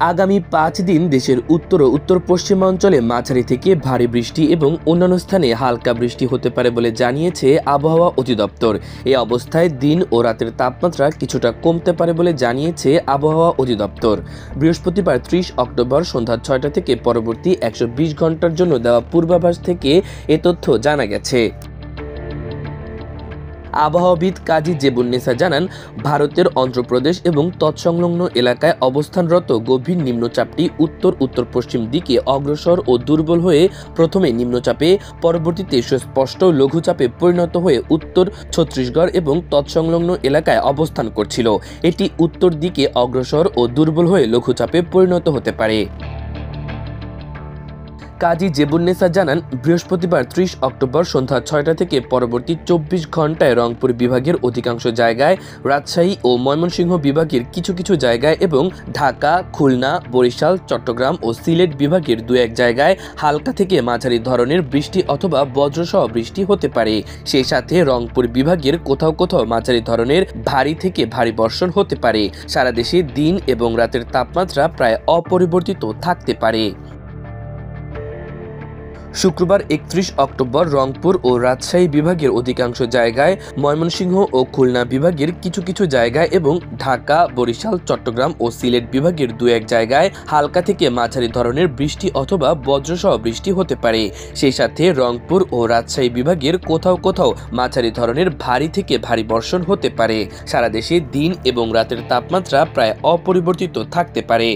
আগামী ৫ দিন দেশের উত্তর ও উত্তর পশ্চিমাঞ্চলে মাঝারি থেকে ভারী বৃষ্টি এবং অন্যান্য স্থানে হালকা বৃষ্টি হতে পারে বলে জানিয়েছে আবহাওয়া অধিদপ্তর। এই অবস্থায় দিন ও রাতের তাপমাত্রা কিছুটা কমতে পারে বলে জানিয়েছে আবহাওয়া অধিদপ্তর। বৃহস্পতিবার ৩০ অক্টোবর সন্ধ্যা ৬টা থেকে পরবর্তী ১২০ ঘন্টার জন্য দেওয়া পূর্বাভাস থেকে এ তথ্য জানা গেছে। আবহাওয়াবিদ কাজী জেবুন্নেসা জানান, ভারতের অন্ধ্রপ্রদেশ এবং তৎসংলগ্ন এলাকায় অবস্থানরত গভীর নিম্নচাপটি উত্তর উত্তর পশ্চিম দিকে অগ্রসর ও দুর্বল হয়ে প্রথমে নিম্নচাপে, পরবর্তীতে সুস্পষ্ট লঘুচাপে পরিণত হয়ে উত্তর ছত্তিশগড় এবং তৎসংলগ্ন এলাকায় অবস্থান করছিল। এটি উত্তর দিকে অগ্রসর ও দুর্বল হয়ে লঘুচাপে পরিণত হতে পারে। কাজী জেবুন্নেসা জানান, বৃহস্পতিবার ৩০ অক্টোবর সন্ধ্যা ৬টা থেকে পরবর্তী ২৪ ঘন্টায় রংপুর বিভাগের অধিকাংশ জায়গায়, রাজশাহী ও ময়মনসিংহ বিভাগের কিছু কিছু জায়গায় এবং ঢাকা, খুলনা, বরিশাল, চট্টগ্রাম ও সিলেট বিভাগের ২-১ জায়গায় হালকা থেকে মাঝারি ধরনের বৃষ্টি অথবা বজ্রসহ বৃষ্টি হতে পারে। সেই সাথে রংপুর বিভাগের কোথাও কোথাও মাঝারি ধরনের ভারী থেকে ভারী বর্ষণ হতে পারে। সারা দেশে দিন এবং রাতের তাপমাত্রা প্রায় অপরিবর্তিত থাকতে পারে। শুক্রবার ৩১ অক্টোবর রংপুর ও রাজশাহী বিভাগের অধিকাংশ জায়গায়, ময়মনসিংহ ও খুলনা বিভাগের কিছু কিছু জায়গায় এবং ঢাকা, বরিশাল, চট্টগ্রাম ও সিলেট বিভাগের ২-১ জায়গায় হালকা থেকে মাঝারি ধরনের বৃষ্টি অথবা বজ্রসহ বৃষ্টি হতে পারে। সেই সাথে রংপুর ও রাজশাহী বিভাগের কোথাও কোথাও মাঝারি ধরনের ভারী থেকে ভারী বর্ষণ হতে পারে। সারা দেশে দিন এবং রাতের তাপমাত্রা প্রায় অপরিবর্তিত থাকতে পারে।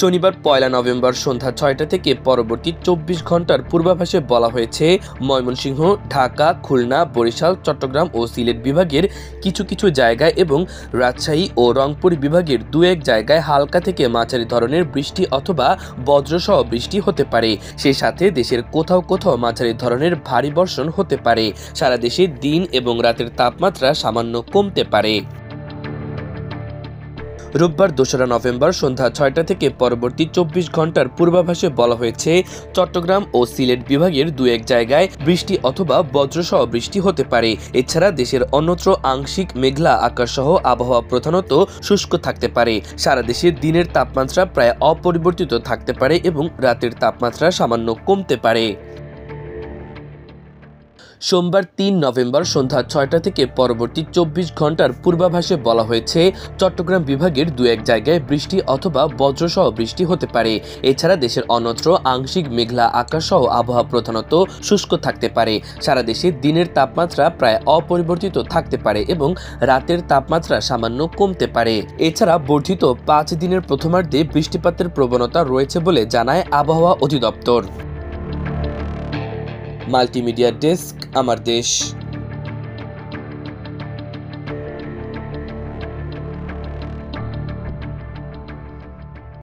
শনিবার ১ নভেম্বর সন্ধ্যা ৬টা থেকে পরবর্তী ২৪ ঘন্টার পূর্বাভাসে বলা হয়েছে, ময়মনসিংহ, ঢাকা, খুলনা, বরিশাল, চট্টগ্রাম ও সিলেট বিভাগের কিছু কিছু জায়গায় এবং রাজশাহী ও রংপুর বিভাগের ২-১ জায়গায় হালকা থেকে মাঝারি ধরনের বৃষ্টি অথবা বজ্রসহ বৃষ্টি হতে পারে। সেই সাথে দেশের কোথাও কোথাও মাঝারি ধরনের ভারী বর্ষণ হতে পারে। সারা দেশে দিন এবং রাতের তাপমাত্রা সামান্য কমতে পারে। রোববার ২রা নভেম্বর সন্ধ্যা ৬টা থেকে পরবর্তী ২৪ ঘন্টার পূর্বাভাসে বলা হয়েছে, চট্টগ্রাম ও সিলেট বিভাগের ২-১ জায়গায় বৃষ্টি অথবা বজ্রসহ বৃষ্টি হতে পারে। এছাড়া দেশের অন্যত্র আংশিক মেঘলা আকাশসহ আবহাওয়া প্রধানত শুষ্ক থাকতে পারে। সারা দেশে দিনের তাপমাত্রা প্রায় অপরিবর্তিত থাকতে পারে এবং রাতের তাপমাত্রা সামান্য কমতে পারে। সোমবার ৩ নভেম্বর সন্ধ্যা ৬টা থেকে পরবর্তী ২৪ ঘন্টার পূর্বাভাসে বলা হয়েছে, চট্টগ্রাম বিভাগের ২-১ জায়গায় বৃষ্টি অথবা বজ্রসহ বৃষ্টি হতে পারে। এছাড়া দেশের অন্যত্র আংশিক মেঘলা আকাশসহ আবহাওয়া প্রধানত শুষ্ক থাকতে পারে। সারা দেশে দিনের তাপমাত্রা প্রায় অপরিবর্তিত থাকতে পারে এবং রাতের তাপমাত্রা সামান্য কমতে পারে। এছাড়া বর্ধিত ৫ দিনের প্রথমার্ধে বৃষ্টিপাতের প্রবণতা রয়েছে বলে জানায় আবহাওয়া অধিদপ্তর। মাল্টিমিডিয়া ডেস্ক, আমার দেশ।